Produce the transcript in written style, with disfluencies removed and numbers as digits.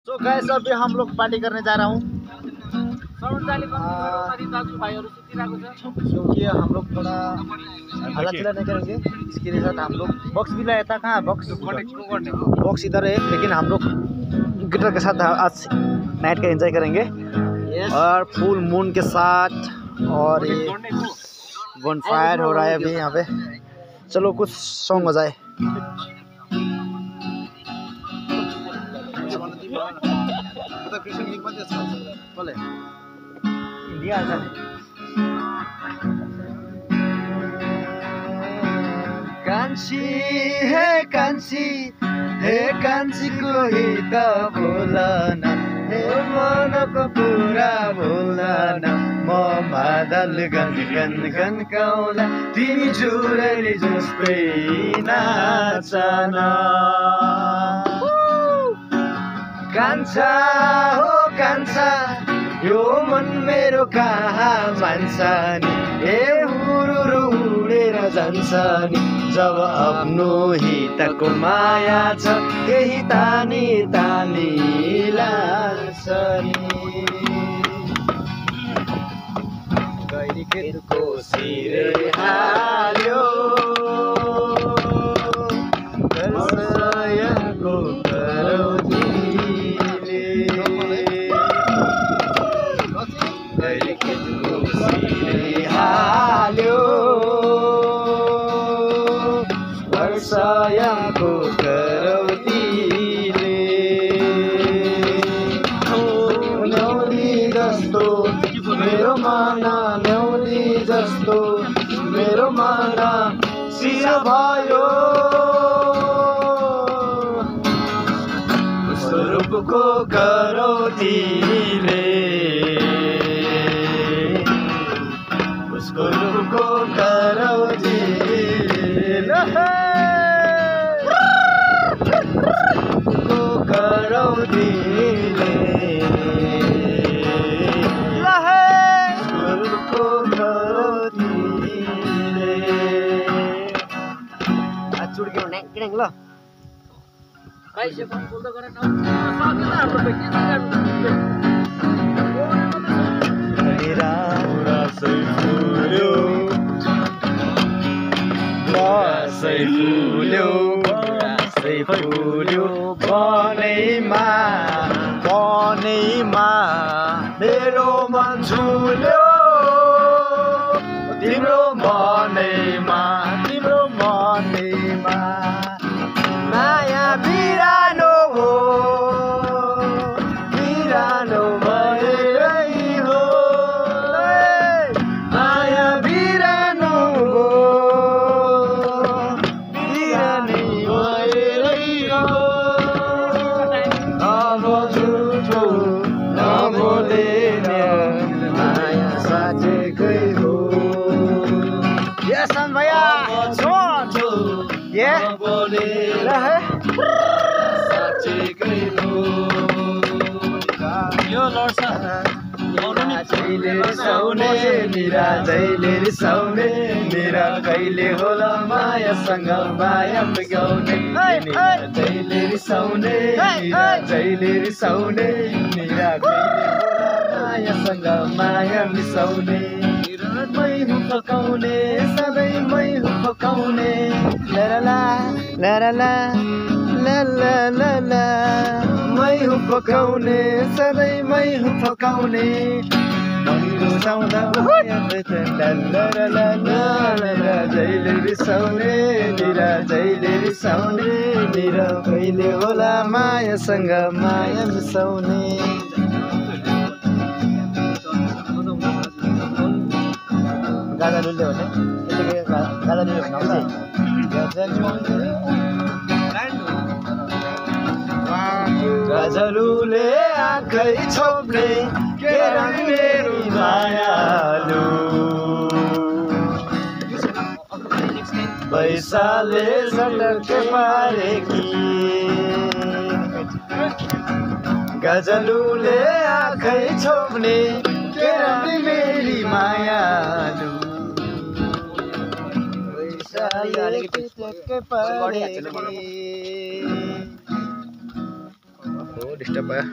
तो गाइस अभी हम लोग पार्टी करने जा रहा हूँ क्योंकि हम लोग थोड़ा हल्ला चिल्ला नहीं करेंगे। इसके साथ हम लोग बॉक्स भी लाया था। कहाँ बॉक्स इधर है, लेकिन हम लोग गिटार के साथ आज नाइट का एंजॉय करेंगे और फुल मून के साथ। और ये बोनफायर हो रहा है अभी यहाँ पे। चलो कुछ सॉन्ग हो जाए। कान्छी हे कान्छी कोही त बोल न, हे मनको कुरा बोल न। म मादल गन गन गन गाउला, तिमी जुरेली जस्तै नाचन। कान्छा हो कान्छा, यो मन मेरो कहाँ मान्छ नि, ए हुरुरु उडेर जान्छ नि। जब आफ्नो हितको माया छ, केही तानी तानी लान्छ नि। गैरी खेतको सिरे हाल्यो, दर्शयको करौतीले। गैरी खेतको सिरे हाल्यो, वर्षायाको करौतीले। न्याउली जस्तो मेरो माना, न्याउली जस्तो मेरो माना सिर भयो। स्वरूपको करौतीले, उसको रूपको करौतीले। करौतीले स्वरूपको करौतीले। चुड्क्यो ड्याङ ल। फुल्यो बनैमा मेरो मन झुल्यो, तिम्रो मनैमा माया बिरानो हो, बिरानो भएरै हो। माया बिरानो हो, बिरानै भएरै हो। अब झुठो नबोलेर माया साँचेकै हो। यस भैया छोटो ये बोलेर साँचेकै हो। यो लड्छ जैले रिसाउने मेरा, जैले रिसाउने मेरा, कहिले होला मायासँग माया बिगाउने। जैले रिसाउने मेरा, जैले रिसाउने मेरा, कहिले होला मायासँग माया मिसाउने। मै हुँ फकाउने, सधैँ मै हुँ फकाउने। लरला लरला लरला, मै हुँ फकाउने, सधैँ मै हुँ फकाउने। रुसाउँदा जैले रिसाउने निरा, जैले रिसाउने निरा, कहिले होला मायासँग माया मिसाउने। गाजा लुल्यो भने गाजा लुल्यो भने गजलुले आँखै छोप्ने के रङ मेरो मायालु। पैसाले सटक पारेकी, गजलुले आँखै छोप्ने के रङ मेरी मायालु। पैसाले सटक पारेकी। हो डिस्टर्ब भयो